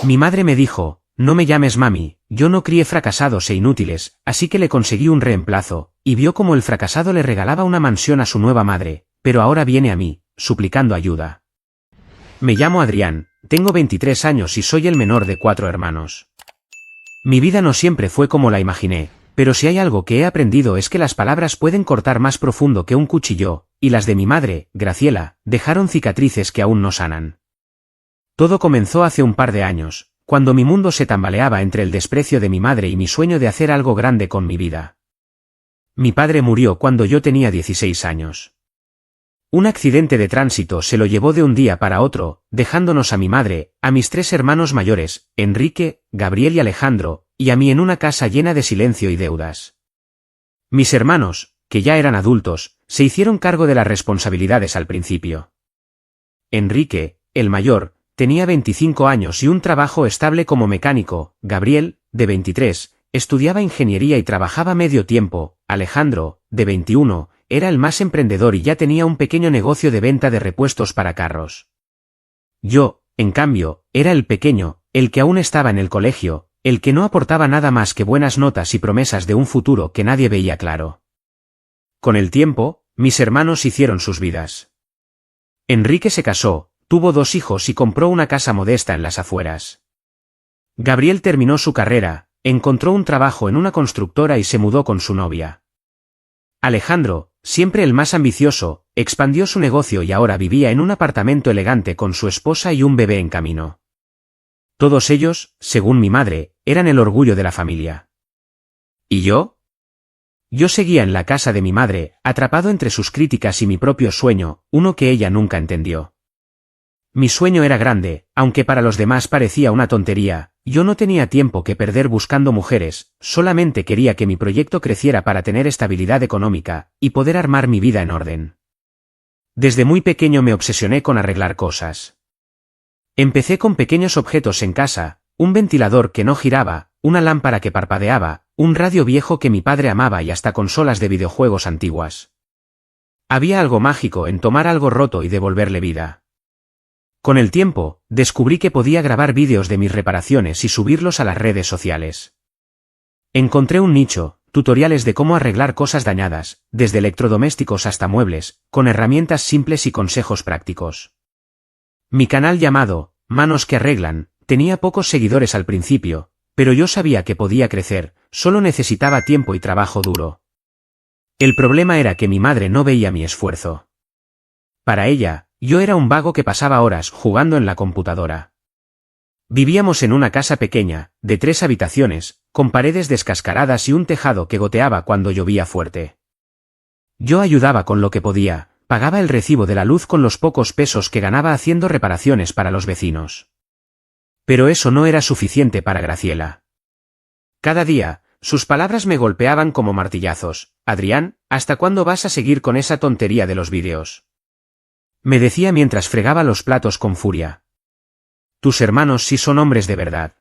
Mi madre me dijo, no me llames mami, yo no crié fracasados e inútiles, así que le conseguí un reemplazo, y vio como el fracasado le regalaba una mansión a su nueva madre, pero ahora viene a mí, suplicando ayuda. Me llamo Adrián, tengo 23 años y soy el menor de 4 hermanos. Mi vida no siempre fue como la imaginé, pero si hay algo que he aprendido es que las palabras pueden cortar más profundo que un cuchillo, y las de mi madre, Graciela, dejaron cicatrices que aún no sanan. Todo comenzó hace un par de años, cuando mi mundo se tambaleaba entre el desprecio de mi madre y mi sueño de hacer algo grande con mi vida. Mi padre murió cuando yo tenía 16 años. Un accidente de tránsito se lo llevó de un día para otro, dejándonos a mi madre, a mis 3 hermanos mayores, Enrique, Gabriel y Alejandro, y a mí en una casa llena de silencio y deudas. Mis hermanos, que ya eran adultos, se hicieron cargo de las responsabilidades al principio. Enrique, el mayor, tenía 25 años y un trabajo estable como mecánico. Gabriel, de 23, estudiaba ingeniería y trabajaba medio tiempo. Alejandro, de 21, era el más emprendedor y ya tenía un pequeño negocio de venta de repuestos para carros. Yo, en cambio, era el pequeño, el que aún estaba en el colegio, el que no aportaba nada más que buenas notas y promesas de un futuro que nadie veía claro. Con el tiempo, mis hermanos hicieron sus vidas. Enrique se casó, tuvo 2 hijos y compró una casa modesta en las afueras. Gabriel terminó su carrera, encontró un trabajo en una constructora y se mudó con su novia. Alejandro, siempre el más ambicioso, expandió su negocio y ahora vivía en un apartamento elegante con su esposa y un bebé en camino. Todos ellos, según mi madre, eran el orgullo de la familia. ¿Y yo? Yo seguía en la casa de mi madre, atrapado entre sus críticas y mi propio sueño, uno que ella nunca entendió. Mi sueño era grande, aunque para los demás parecía una tontería. Yo no tenía tiempo que perder buscando mujeres, solamente quería que mi proyecto creciera para tener estabilidad económica, y poder armar mi vida en orden. Desde muy pequeño me obsesioné con arreglar cosas. Empecé con pequeños objetos en casa, un ventilador que no giraba, una lámpara que parpadeaba, un radio viejo que mi padre amaba y hasta consolas de videojuegos antiguas. Había algo mágico en tomar algo roto y devolverle vida. Con el tiempo, descubrí que podía grabar vídeos de mis reparaciones y subirlos a las redes sociales. Encontré un nicho, tutoriales de cómo arreglar cosas dañadas, desde electrodomésticos hasta muebles, con herramientas simples y consejos prácticos. Mi canal llamado Manos que Arreglan tenía pocos seguidores al principio, pero yo sabía que podía crecer, solo necesitaba tiempo y trabajo duro. El problema era que mi madre no veía mi esfuerzo. Para ella, yo era un vago que pasaba horas jugando en la computadora. Vivíamos en una casa pequeña, de 3 habitaciones, con paredes descascaradas y un tejado que goteaba cuando llovía fuerte. Yo ayudaba con lo que podía, pagaba el recibo de la luz con los pocos pesos que ganaba haciendo reparaciones para los vecinos. Pero eso no era suficiente para Graciela. Cada día, sus palabras me golpeaban como martillazos. Adrián, ¿hasta cuándo vas a seguir con esa tontería de los vídeos? Me decía mientras fregaba los platos con furia. Tus hermanos sí son hombres de verdad.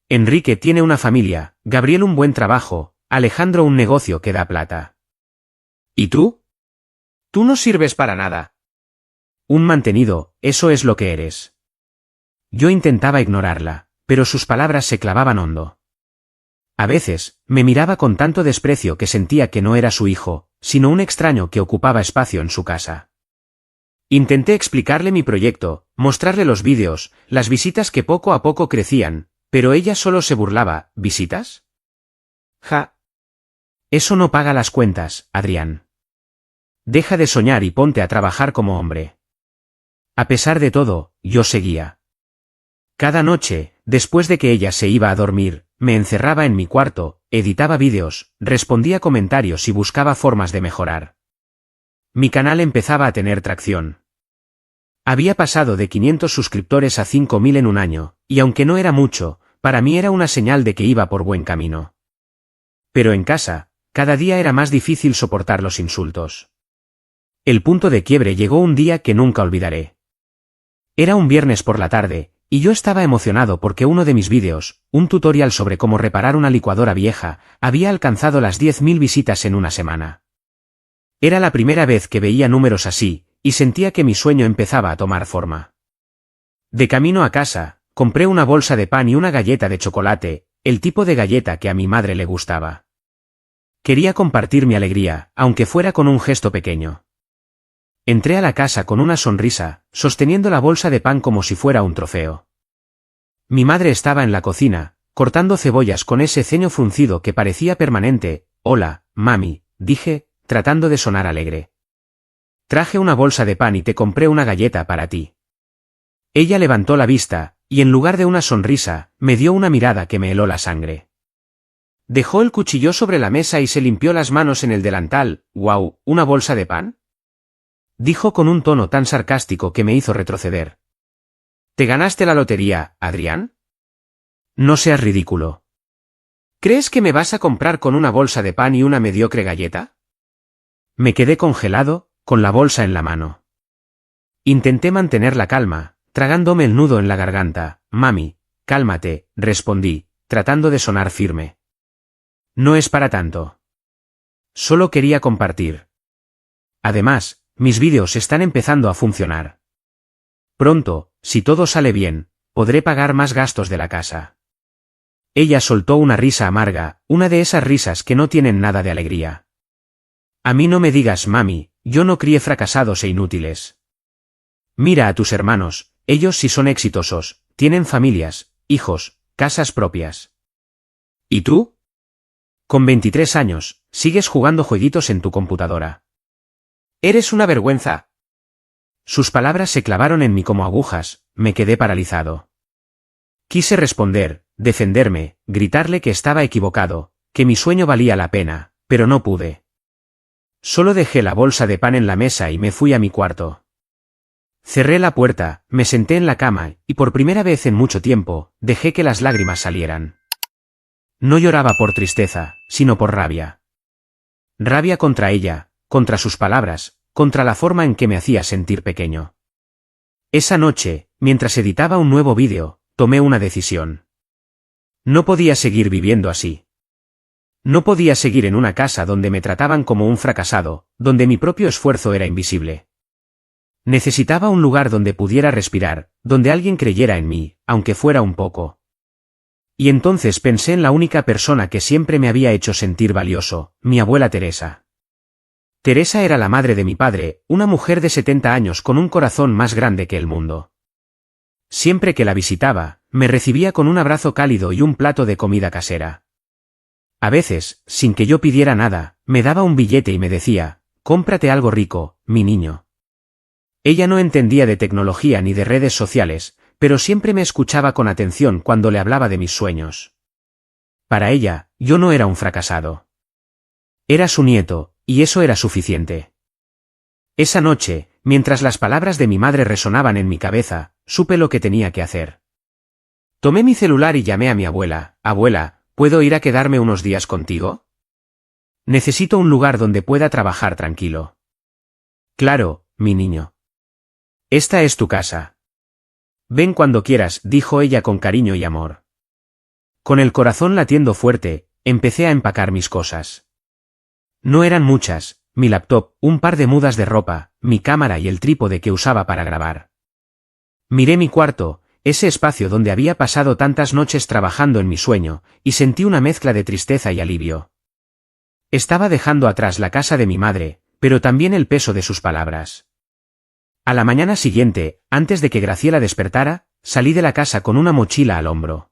Enrique tiene una familia, Gabriel un buen trabajo, Alejandro un negocio que da plata. ¿Y tú? Tú no sirves para nada. Un mantenido, eso es lo que eres. Yo intentaba ignorarla, pero sus palabras se clavaban hondo. A veces, me miraba con tanto desprecio que sentía que no era su hijo, sino un extraño que ocupaba espacio en su casa. Intenté explicarle mi proyecto, mostrarle los vídeos, las visitas que poco a poco crecían, pero ella solo se burlaba. ¿Visitas? Ja. Eso no paga las cuentas, Adrián. Deja de soñar y ponte a trabajar como hombre. A pesar de todo, yo seguía. Cada noche, después de que ella se iba a dormir, me encerraba en mi cuarto, editaba vídeos, respondía comentarios y buscaba formas de mejorar. Mi canal empezaba a tener tracción. Había pasado de 500 suscriptores a 5000 en un año, y aunque no era mucho, para mí era una señal de que iba por buen camino. Pero en casa, cada día era más difícil soportar los insultos. El punto de quiebre llegó un día que nunca olvidaré. Era un viernes por la tarde, y yo estaba emocionado porque uno de mis vídeos, un tutorial sobre cómo reparar una licuadora vieja, había alcanzado las 10.000 visitas en una semana. Era la primera vez que veía números así, y sentía que mi sueño empezaba a tomar forma. De camino a casa, compré una bolsa de pan y una galleta de chocolate, el tipo de galleta que a mi madre le gustaba. Quería compartir mi alegría, aunque fuera con un gesto pequeño. Entré a la casa con una sonrisa, sosteniendo la bolsa de pan como si fuera un trofeo. Mi madre estaba en la cocina, cortando cebollas con ese ceño fruncido que parecía permanente. «Hola, mami», dije, tratando de sonar alegre. «Traje una bolsa de pan y te compré una galleta para ti». Ella levantó la vista, y en lugar de una sonrisa, me dio una mirada que me heló la sangre. Dejó el cuchillo sobre la mesa y se limpió las manos en el delantal. «¿Guau, una bolsa de pan?», dijo con un tono tan sarcástico que me hizo retroceder. «¿Te ganaste la lotería, Adrián? No seas ridículo. ¿Crees que me vas a comprar con una bolsa de pan y una mediocre galleta?» Me quedé congelado, con la bolsa en la mano. Intenté mantener la calma, tragándome el nudo en la garganta. «Mami, cálmate», respondí, tratando de sonar firme. «No es para tanto. Solo quería compartir. Además, mis vídeos están empezando a funcionar. Pronto, si todo sale bien, podré pagar más gastos de la casa». Ella soltó una risa amarga, una de esas risas que no tienen nada de alegría. «A mí no me digas mami, yo no crié fracasados e inútiles. Mira a tus hermanos, ellos sí son exitosos, tienen familias, hijos, casas propias. ¿Y tú? Con 23 años, sigues jugando jueguitos en tu computadora. Eres una vergüenza». Sus palabras se clavaron en mí como agujas, me quedé paralizado. Quise responder, defenderme, gritarle que estaba equivocado, que mi sueño valía la pena, pero no pude. Solo dejé la bolsa de pan en la mesa y me fui a mi cuarto. Cerré la puerta, me senté en la cama, y por primera vez en mucho tiempo, dejé que las lágrimas salieran. No lloraba por tristeza, sino por rabia. Rabia contra ella, contra sus palabras, contra la forma en que me hacía sentir pequeño. Esa noche, mientras editaba un nuevo vídeo, tomé una decisión. No podía seguir viviendo así. No podía seguir en una casa donde me trataban como un fracasado, donde mi propio esfuerzo era invisible. Necesitaba un lugar donde pudiera respirar, donde alguien creyera en mí, aunque fuera un poco. Y entonces pensé en la única persona que siempre me había hecho sentir valioso, mi abuela Teresa. Teresa era la madre de mi padre, una mujer de 70 años con un corazón más grande que el mundo. Siempre que la visitaba, me recibía con un abrazo cálido y un plato de comida casera. A veces, sin que yo pidiera nada, me daba un billete y me decía, «Cómprate algo rico, mi niño». Ella no entendía de tecnología ni de redes sociales, pero siempre me escuchaba con atención cuando le hablaba de mis sueños. Para ella, yo no era un fracasado. Era su nieto, y eso era suficiente. Esa noche, mientras las palabras de mi madre resonaban en mi cabeza, supe lo que tenía que hacer. Tomé mi celular y llamé a mi abuela. «Abuela, ¿puedo ir a quedarme unos días contigo? Necesito un lugar donde pueda trabajar tranquilo». «Claro, mi niño. Esta es tu casa. Ven cuando quieras», dijo ella con cariño y amor. Con el corazón latiendo fuerte, empecé a empacar mis cosas. No eran muchas: mi laptop, un par de mudas de ropa, mi cámara y el trípode que usaba para grabar. Miré mi cuarto, ese espacio donde había pasado tantas noches trabajando en mi sueño, y sentí una mezcla de tristeza y alivio. Estaba dejando atrás la casa de mi madre, pero también el peso de sus palabras. A la mañana siguiente, antes de que Graciela despertara, salí de la casa con una mochila al hombro.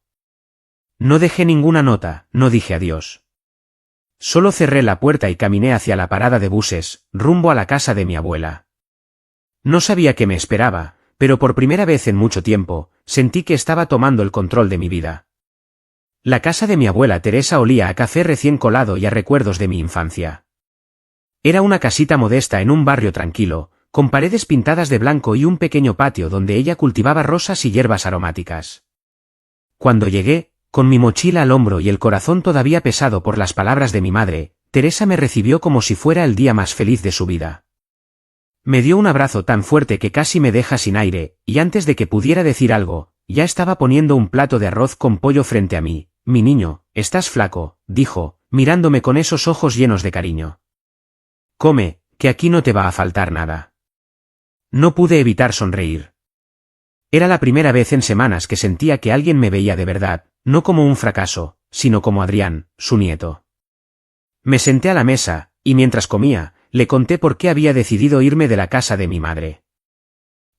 No dejé ninguna nota, no dije adiós. Solo cerré la puerta y caminé hacia la parada de buses, rumbo a la casa de mi abuela. No sabía qué me esperaba, pero por primera vez en mucho tiempo, sentí que estaba tomando el control de mi vida. La casa de mi abuela Teresa olía a café recién colado y a recuerdos de mi infancia. Era una casita modesta en un barrio tranquilo, con paredes pintadas de blanco y un pequeño patio donde ella cultivaba rosas y hierbas aromáticas. Cuando llegué, con mi mochila al hombro y el corazón todavía pesado por las palabras de mi madre, Teresa me recibió como si fuera el día más feliz de su vida. Me dio un abrazo tan fuerte que casi me deja sin aire, y antes de que pudiera decir algo, ya estaba poniendo un plato de arroz con pollo frente a mí. «Mi niño, estás flaco», dijo, mirándome con esos ojos llenos de cariño. «Come, que aquí no te va a faltar nada». No pude evitar sonreír. Era la primera vez en semanas que sentía que alguien me veía de verdad, no como un fracaso, sino como Adrián, su nieto. Me senté a la mesa, y mientras comía, le conté por qué había decidido irme de la casa de mi madre.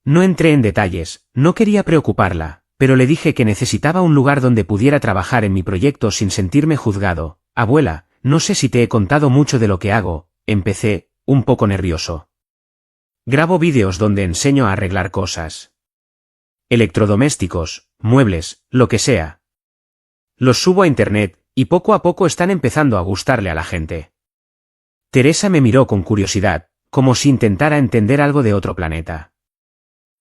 No entré en detalles, no quería preocuparla, pero le dije que necesitaba un lugar donde pudiera trabajar en mi proyecto sin sentirme juzgado. Abuela, no sé si te he contado mucho de lo que hago, empecé, un poco nervioso. Grabo vídeos donde enseño a arreglar cosas. Electrodomésticos, muebles, lo que sea. Los subo a internet, y poco a poco están empezando a gustarle a la gente. Teresa me miró con curiosidad, como si intentara entender algo de otro planeta.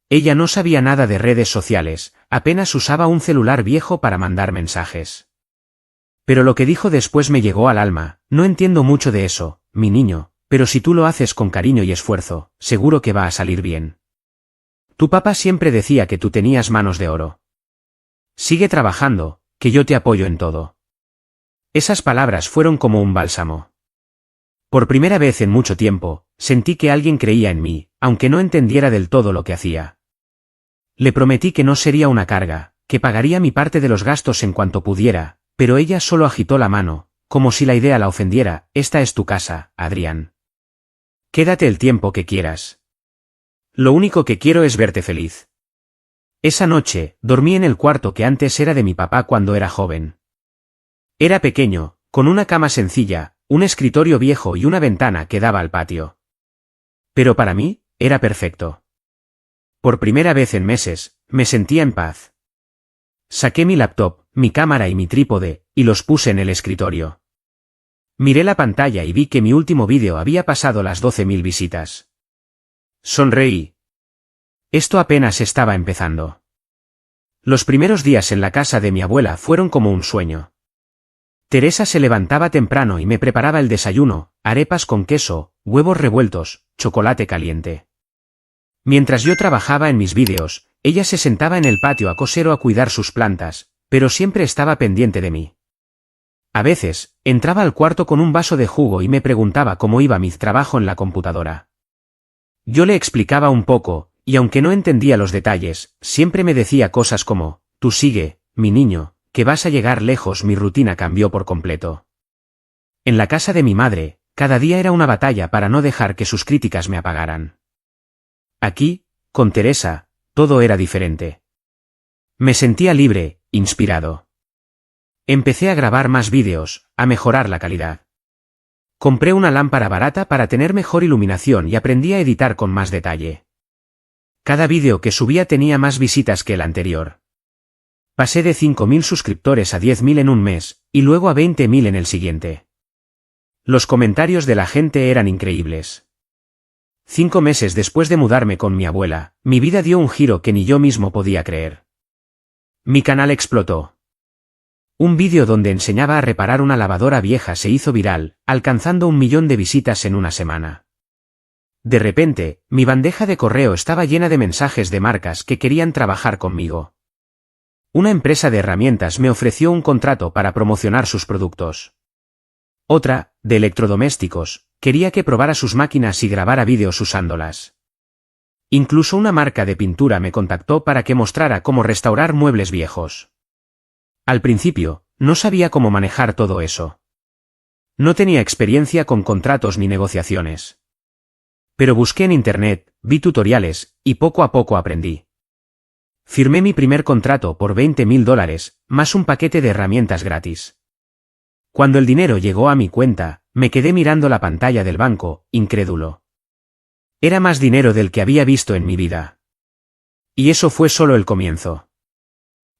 Ella no sabía nada de redes sociales, apenas usaba un celular viejo para mandar mensajes. Pero lo que dijo después me llegó al alma: no entiendo mucho de eso, mi niño, pero si tú lo haces con cariño y esfuerzo, seguro que va a salir bien. Tu papá siempre decía que tú tenías manos de oro. Sigue trabajando, que yo te apoyo en todo. Esas palabras fueron como un bálsamo. Por primera vez en mucho tiempo, sentí que alguien creía en mí, aunque no entendiera del todo lo que hacía. Le prometí que no sería una carga, que pagaría mi parte de los gastos en cuanto pudiera, pero ella solo agitó la mano, como si la idea la ofendiera. Esta es tu casa, Adrián. Quédate el tiempo que quieras. Lo único que quiero es verte feliz. Esa noche, dormí en el cuarto que antes era de mi papá cuando era joven. Era pequeño, con una cama sencilla, un escritorio viejo y una ventana que daba al patio. Pero para mí, era perfecto. Por primera vez en meses, me sentía en paz. Saqué mi laptop, mi cámara y mi trípode, y los puse en el escritorio. Miré la pantalla y vi que mi último vídeo había pasado las 12.000 visitas. Sonreí. Esto apenas estaba empezando. Los primeros días en la casa de mi abuela fueron como un sueño. Teresa se levantaba temprano y me preparaba el desayuno: arepas con queso, huevos revueltos, chocolate caliente. Mientras yo trabajaba en mis vídeos, ella se sentaba en el patio a coser o a cuidar sus plantas, pero siempre estaba pendiente de mí. A veces, entraba al cuarto con un vaso de jugo y me preguntaba cómo iba mi trabajo en la computadora. Yo le explicaba un poco, y aunque no entendía los detalles, siempre me decía cosas como: tú sigue, mi niño, que vas a llegar lejos. Mi rutina cambió por completo. En la casa de mi madre, cada día era una batalla para no dejar que sus críticas me apagaran. Aquí, con Teresa, todo era diferente. Me sentía libre, inspirado. Empecé a grabar más vídeos, a mejorar la calidad. Compré una lámpara barata para tener mejor iluminación y aprendí a editar con más detalle. Cada vídeo que subía tenía más visitas que el anterior. Pasé de 5.000 suscriptores a 10.000 en un mes, y luego a 20.000 en el siguiente. Los comentarios de la gente eran increíbles. 5 meses después de mudarme con mi abuela, mi vida dio un giro que ni yo mismo podía creer. Mi canal explotó. Un vídeo donde enseñaba a reparar una lavadora vieja se hizo viral, alcanzando 1 millón de visitas en una semana. De repente, mi bandeja de correo estaba llena de mensajes de marcas que querían trabajar conmigo. Una empresa de herramientas me ofreció un contrato para promocionar sus productos. Otra, de electrodomésticos, quería que probara sus máquinas y grabara vídeos usándolas. Incluso una marca de pintura me contactó para que mostrara cómo restaurar muebles viejos. Al principio, no sabía cómo manejar todo eso. No tenía experiencia con contratos ni negociaciones. Pero busqué en internet, vi tutoriales, y poco a poco aprendí. Firmé mi primer contrato por $20.000, más un paquete de herramientas gratis. Cuando el dinero llegó a mi cuenta, me quedé mirando la pantalla del banco, incrédulo. Era más dinero del que había visto en mi vida. Y eso fue solo el comienzo.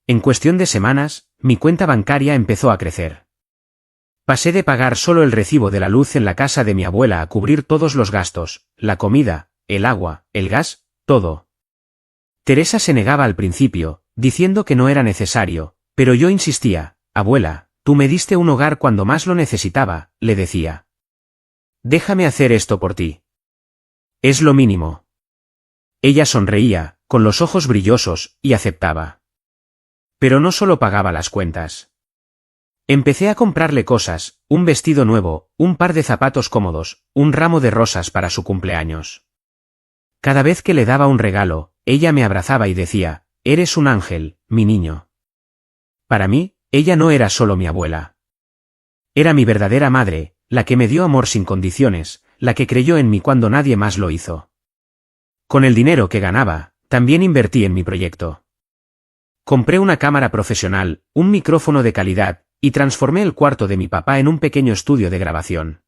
En cuestión de semanas, mi cuenta bancaria empezó a crecer. Pasé de pagar solo el recibo de la luz en la casa de mi abuela a cubrir todos los gastos: la comida, el agua, el gas, todo. Teresa se negaba al principio, diciendo que no era necesario, pero yo insistía: abuela, tú me diste un hogar cuando más lo necesitaba, le decía. Déjame hacer esto por ti. Es lo mínimo. Ella sonreía, con los ojos brillosos, y aceptaba. Pero no solo pagaba las cuentas. Empecé a comprarle cosas: un vestido nuevo, un par de zapatos cómodos, un ramo de rosas para su cumpleaños. Cada vez que le daba un regalo, ella me abrazaba y decía: eres un ángel, mi niño. Para mí, ella no era solo mi abuela. Era mi verdadera madre, la que me dio amor sin condiciones, la que creyó en mí cuando nadie más lo hizo. Con el dinero que ganaba, también invertí en mi proyecto. Compré una cámara profesional, un micrófono de calidad, y transformé el cuarto de mi papá en un pequeño estudio de grabación.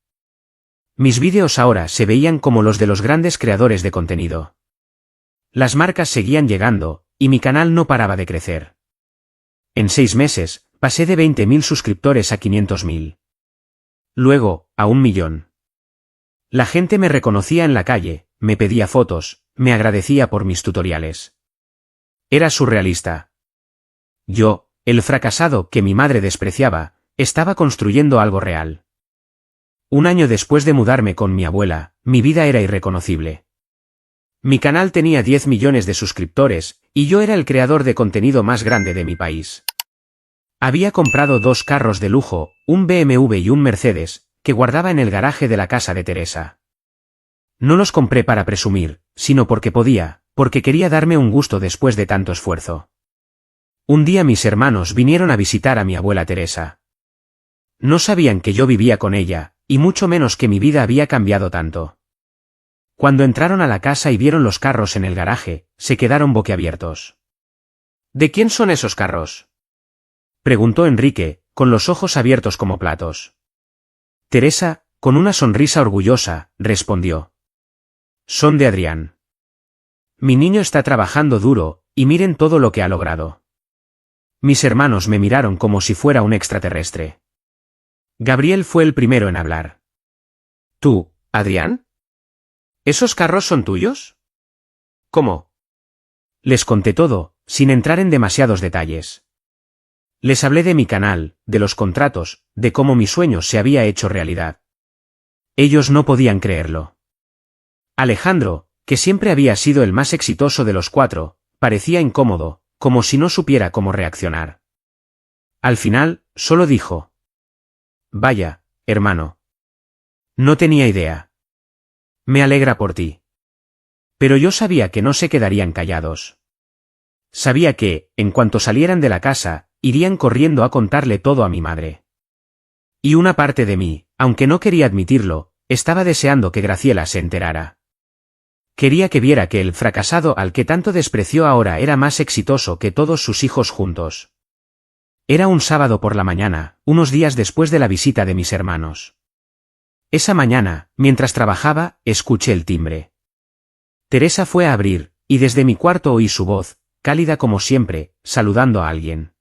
Mis vídeos ahora se veían como los de los grandes creadores de contenido. Las marcas seguían llegando, y mi canal no paraba de crecer. En 6 meses, pasé de 20.000 suscriptores a 500.000. Luego, a 1.000.000. La gente me reconocía en la calle, me pedía fotos, me agradecía por mis tutoriales. Era surrealista. Yo, el fracasado que mi madre despreciaba, estaba construyendo algo real. Un año después de mudarme con mi abuela, mi vida era irreconocible. Mi canal tenía 10 millones de suscriptores, y yo era el creador de contenido más grande de mi país. Había comprado 2 carros de lujo, un BMW y un Mercedes, que guardaba en el garaje de la casa de Teresa. No los compré para presumir, sino porque podía, porque quería darme un gusto después de tanto esfuerzo. Un día mis hermanos vinieron a visitar a mi abuela Teresa. No sabían que yo vivía con ella, y mucho menos que mi vida había cambiado tanto. Cuando entraron a la casa y vieron los carros en el garaje, se quedaron boquiabiertos. ¿De quién son esos carros?, preguntó Enrique, con los ojos abiertos como platos. Teresa, con una sonrisa orgullosa, respondió. Son de Adrián. Mi niño está trabajando duro, y miren todo lo que ha logrado. Mis hermanos me miraron como si fuera un extraterrestre. Gabriel fue el primero en hablar. ¿Tú, Adrián? ¿Esos carros son tuyos? ¿Cómo? Les conté todo, sin entrar en demasiados detalles. Les hablé de mi canal, de los contratos, de cómo mi sueño se había hecho realidad. Ellos no podían creerlo. Alejandro, que siempre había sido el más exitoso de los 4, parecía incómodo, como si no supiera cómo reaccionar. Al final, solo dijo: Vaya, hermano. No tenía idea. Me alegra por ti. Pero yo sabía que no se quedarían callados. Sabía que, en cuanto salieran de la casa, irían corriendo a contarle todo a mi madre. Y una parte de mí, aunque no quería admitirlo, estaba deseando que Graciela se enterara. Quería que viera que el fracasado al que tanto despreció ahora era más exitoso que todos sus hijos juntos. Era un sábado por la mañana, unos días después de la visita de mis hermanos. Esa mañana, mientras trabajaba, escuché el timbre. Teresa fue a abrir, y desde mi cuarto oí su voz, cálida como siempre, saludando a alguien.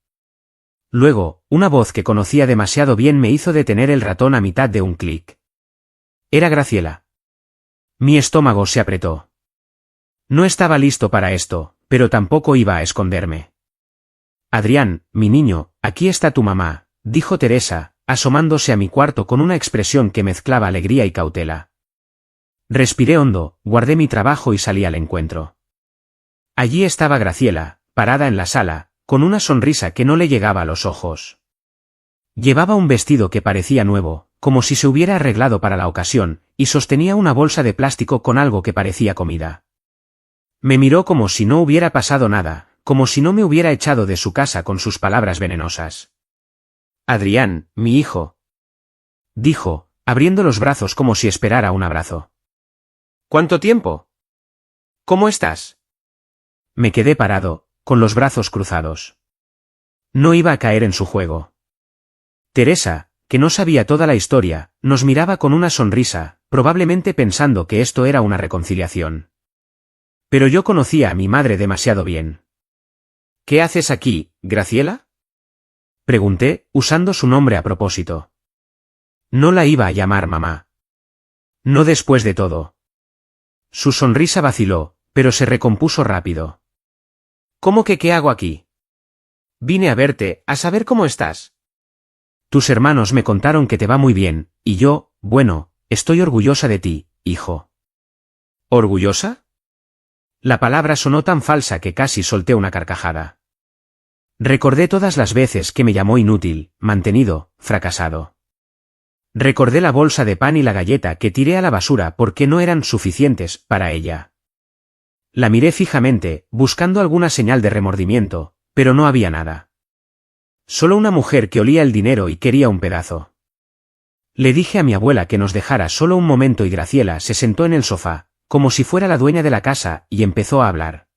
Luego, una voz que conocía demasiado bien me hizo detener el ratón a mitad de un clic. Era Graciela. Mi estómago se apretó. No estaba listo para esto, pero tampoco iba a esconderme. Adrián, mi niño, aquí está tu mamá, dijo Teresa, asomándose a mi cuarto con una expresión que mezclaba alegría y cautela. Respiré hondo, guardé mi trabajo y salí al encuentro. Allí estaba Graciela, parada en la sala, con una sonrisa que no le llegaba a los ojos. Llevaba un vestido que parecía nuevo, como si se hubiera arreglado para la ocasión, y sostenía una bolsa de plástico con algo que parecía comida. Me miró como si no hubiera pasado nada, como si no me hubiera echado de su casa con sus palabras venenosas. Adrián, mi hijo, dijo, abriendo los brazos como si esperara un abrazo. ¿Cuánto tiempo? ¿Cómo estás? Me quedé parado, con los brazos cruzados. No iba a caer en su juego. Teresa, que no sabía toda la historia, nos miraba con una sonrisa, probablemente pensando que esto era una reconciliación. Pero yo conocía a mi madre demasiado bien. ¿Qué haces aquí, Graciela?, pregunté, usando su nombre a propósito. No la iba a llamar mamá. No después de todo. Su sonrisa vaciló, pero se recompuso rápido. ¿Cómo que qué hago aquí? Vine a verte, a saber cómo estás. Tus hermanos me contaron que te va muy bien, y yo, bueno, estoy orgullosa de ti, hijo. ¿Orgullosa? La palabra sonó tan falsa que casi solté una carcajada. Recordé todas las veces que me llamó inútil, mantenido, fracasado. Recordé la bolsa de pan y la galleta que tiré a la basura porque no eran suficientes para ella. La miré fijamente, buscando alguna señal de remordimiento, pero no había nada. Solo una mujer que olía el dinero y quería un pedazo. Le dije a mi abuela que nos dejara solo un momento y Graciela se sentó en el sofá, como si fuera la dueña de la casa, y empezó a hablar.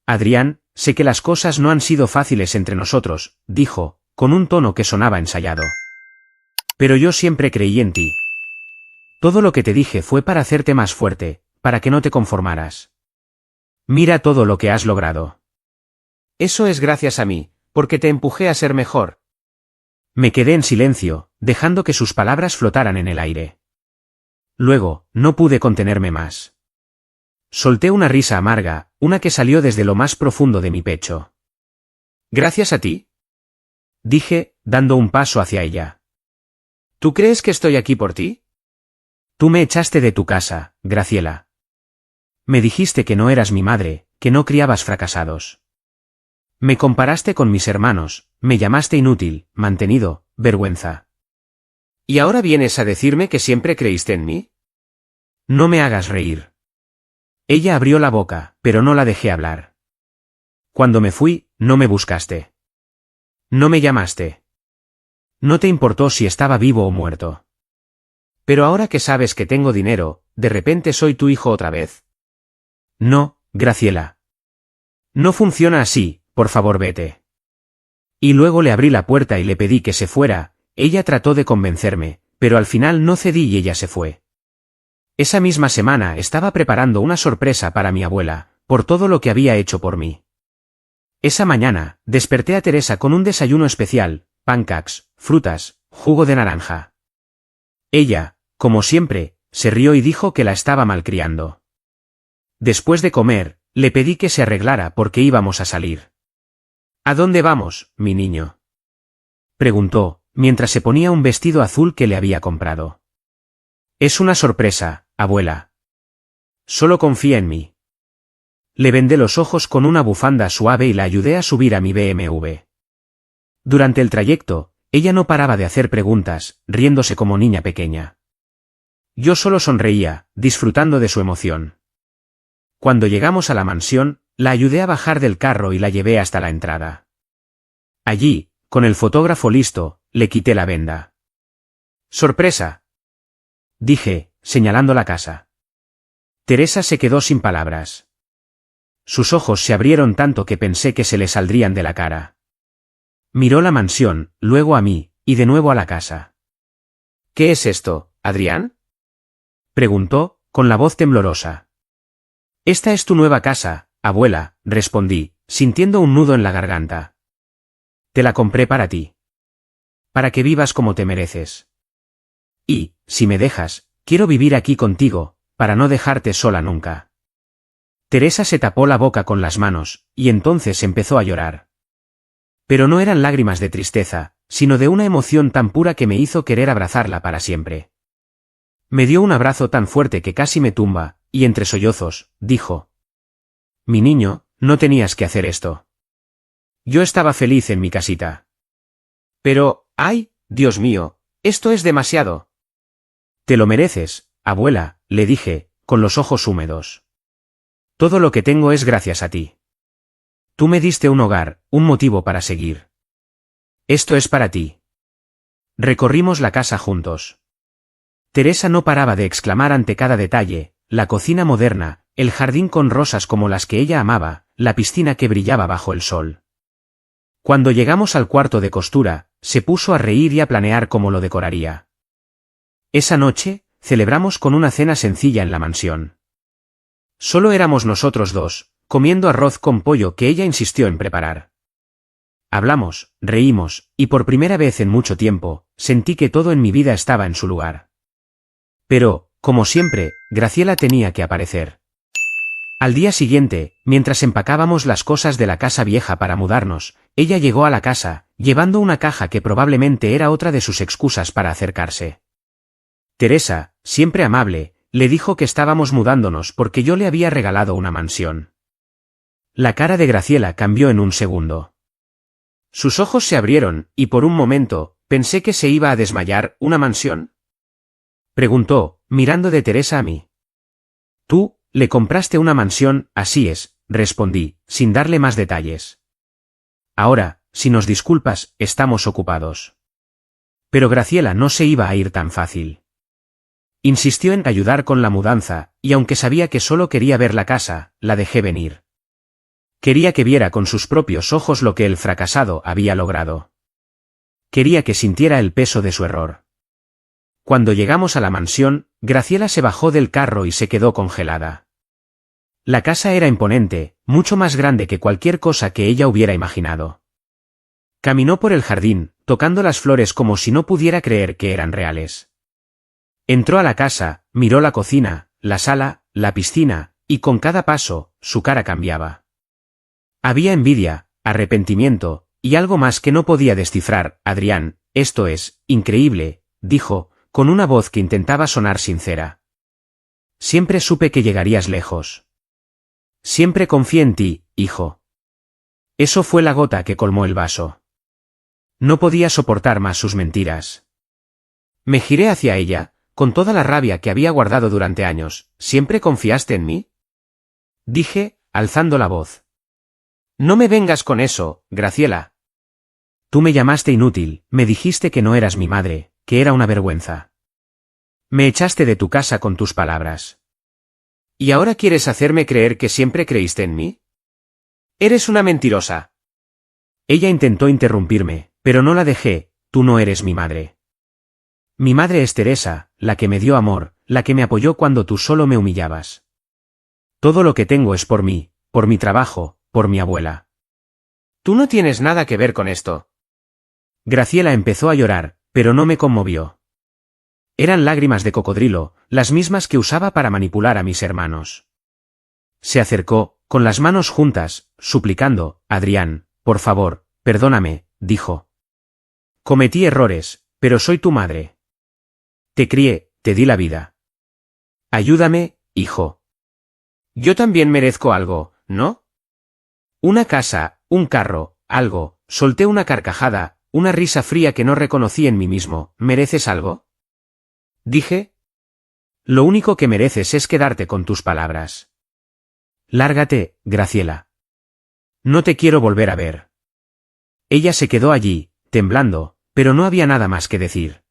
Adrián, sé que las cosas no han sido fáciles entre nosotros, dijo, con un tono que sonaba ensayado. Pero yo siempre creí en ti. Todo lo que te dije fue para hacerte más fuerte, para que no te conformaras. Mira todo lo que has logrado. Eso es gracias a mí, porque te empujé a ser mejor. Me quedé en silencio, dejando que sus palabras flotaran en el aire. Luego, no pude contenerme más. Solté una risa amarga, una que salió desde lo más profundo de mi pecho. ¿Gracias a ti?, dije, dando un paso hacia ella. ¿Tú crees que estoy aquí por ti? Tú me echaste de tu casa, Graciela. Me dijiste que no eras mi madre, que no criabas fracasados. Me comparaste con mis hermanos, me llamaste inútil, mantenido, vergüenza. ¿Y ahora vienes a decirme que siempre creíste en mí? No me hagas reír. Ella abrió la boca, pero no la dejé hablar. Cuando me fui, no me buscaste. No me llamaste. No te importó si estaba vivo o muerto. Pero ahora que sabes que tengo dinero, de repente soy tu hijo otra vez. No, Graciela. No funciona así, por favor vete. Y luego le abrí la puerta y le pedí que se fuera, ella trató de convencerme, pero al final no cedí y ella se fue. Esa misma semana estaba preparando una sorpresa para mi abuela, por todo lo que había hecho por mí. Esa mañana, desperté a Teresa con un desayuno especial, pancakes, frutas, jugo de naranja. Ella, como siempre, se rió y dijo que la estaba malcriando. Después de comer, le pedí que se arreglara porque íbamos a salir. ¿A dónde vamos, mi niño?, preguntó, mientras se ponía un vestido azul que le había comprado. Es una sorpresa, abuela. Solo confía en mí. Le vendé los ojos con una bufanda suave y la ayudé a subir a mi BMW. Durante el trayecto, ella no paraba de hacer preguntas, riéndose como niña pequeña. Yo solo sonreía, disfrutando de su emoción. Cuando llegamos a la mansión, la ayudé a bajar del carro y la llevé hasta la entrada. Allí, con el fotógrafo listo, le quité la venda. ¡Sorpresa!, dije, señalando la casa. Teresa se quedó sin palabras. Sus ojos se abrieron tanto que pensé que se le saldrían de la cara. Miró la mansión, luego a mí, y de nuevo a la casa. ¿Qué es esto, Adrián?, preguntó, con la voz temblorosa. Esta es tu nueva casa, abuela, respondí, sintiendo un nudo en la garganta. Te la compré para ti. Para que vivas como te mereces. Y, si me dejas, quiero vivir aquí contigo, para no dejarte sola nunca. Teresa se tapó la boca con las manos, y entonces empezó a llorar. Pero no eran lágrimas de tristeza, sino de una emoción tan pura que me hizo querer abrazarla para siempre. Me dio un abrazo tan fuerte que casi me tumba, y entre sollozos, dijo: Mi niño, no tenías que hacer esto. Yo estaba feliz en mi casita. Pero, ¡ay, Dios mío! Esto es demasiado. Te lo mereces, abuela, le dije, con los ojos húmedos. Todo lo que tengo es gracias a ti. Tú me diste un hogar, un motivo para seguir. Esto es para ti. Recorrimos la casa juntos. Teresa no paraba de exclamar ante cada detalle: la cocina moderna, el jardín con rosas como las que ella amaba, la piscina que brillaba bajo el sol. Cuando llegamos al cuarto de costura, se puso a reír y a planear cómo lo decoraría. Esa noche, celebramos con una cena sencilla en la mansión. Solo éramos nosotros dos, comiendo arroz con pollo que ella insistió en preparar. Hablamos, reímos, y por primera vez en mucho tiempo, sentí que todo en mi vida estaba en su lugar. Pero, como siempre, Graciela tenía que aparecer. Al día siguiente, mientras empacábamos las cosas de la casa vieja para mudarnos, ella llegó a la casa, llevando una caja que probablemente era otra de sus excusas para acercarse. Teresa, siempre amable, le dijo que estábamos mudándonos porque yo le había regalado una mansión. La cara de Graciela cambió en un segundo. Sus ojos se abrieron, y por un momento, pensé que se iba a desmayar. ¿Una mansión?, preguntó, mirando de Teresa a mí. Tú, Le compraste una mansión, así es, respondí, sin darle más detalles. Ahora, si nos disculpas, estamos ocupados. Pero Graciela no se iba a ir tan fácil. Insistió en ayudar con la mudanza, y aunque sabía que solo quería ver la casa, la dejé venir. Quería que viera con sus propios ojos lo que el fracasado había logrado. Quería que sintiera el peso de su error. Cuando llegamos a la mansión, Graciela se bajó del carro y se quedó congelada. La casa era imponente, mucho más grande que cualquier cosa que ella hubiera imaginado. Caminó por el jardín, tocando las flores como si no pudiera creer que eran reales. Entró a la casa, miró la cocina, la sala, la piscina, y con cada paso, su cara cambiaba. Había envidia, arrepentimiento, y algo más que no podía descifrar. Adrián, esto es increíble, dijo, con una voz que intentaba sonar sincera. Siempre supe que llegarías lejos. Siempre confié en ti, hijo. Eso fue la gota que colmó el vaso. No podía soportar más sus mentiras. Me giré hacia ella, con toda la rabia que había guardado durante años. ¿Siempre confiaste en mí?, dije, alzando la voz. No me vengas con eso, Graciela. Tú me llamaste inútil, me dijiste que no eras mi madre, que era una vergüenza. Me echaste de tu casa con tus palabras. ¿Y ahora quieres hacerme creer que siempre creíste en mí? Eres una mentirosa. Ella intentó interrumpirme, pero no la dejé. Tú no eres mi madre. Mi madre es Teresa, la que me dio amor, la que me apoyó cuando tú solo me humillabas. Todo lo que tengo es por mí, por mi trabajo, por mi abuela. Tú no tienes nada que ver con esto. Graciela empezó a llorar, pero no me conmovió. Eran lágrimas de cocodrilo, las mismas que usaba para manipular a mis hermanos. Se acercó, con las manos juntas, suplicando, Adrián, por favor, perdóname, dijo. Cometí errores, pero soy tu madre. Te crié, te di la vida. Ayúdame, hijo. Yo también merezco algo, ¿no? Una casa, un carro, algo. Solté una carcajada, una risa fría que no reconocí en mí mismo. ¿Mereces algo?, dije. Lo único que mereces es quedarte con tus palabras. Lárgate, Graciela. No te quiero volver a ver. Ella se quedó allí, temblando, pero no había nada más que decir.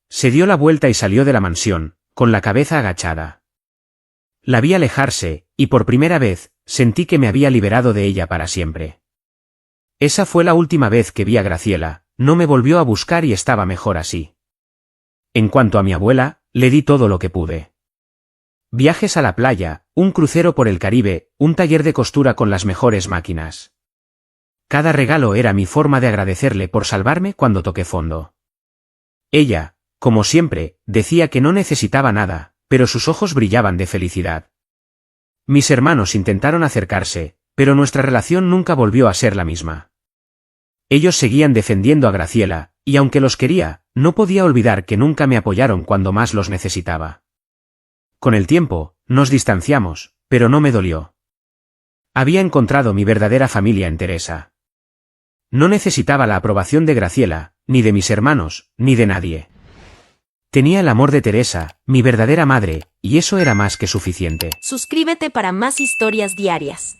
Se dio la vuelta y salió de la mansión, con la cabeza agachada. La vi alejarse, y por primera vez, sentí que me había liberado de ella para siempre. Esa fue la última vez que vi a Graciela, no me volvió a buscar y estaba mejor así. En cuanto a mi abuela, le di todo lo que pude. Viajes a la playa, un crucero por el Caribe, un taller de costura con las mejores máquinas. Cada regalo era mi forma de agradecerle por salvarme cuando toqué fondo. Ella, como siempre, decía que no necesitaba nada, pero sus ojos brillaban de felicidad. Mis hermanos intentaron acercarse, pero nuestra relación nunca volvió a ser la misma. Ellos seguían defendiendo a Graciela, y aunque los quería, no podía olvidar que nunca me apoyaron cuando más los necesitaba. Con el tiempo, nos distanciamos, pero no me dolió. Había encontrado mi verdadera familia en Teresa. No necesitaba la aprobación de Graciela, ni de mis hermanos, ni de nadie. Tenía el amor de Teresa, mi verdadera madre, y eso era más que suficiente. Suscríbete para más historias diarias.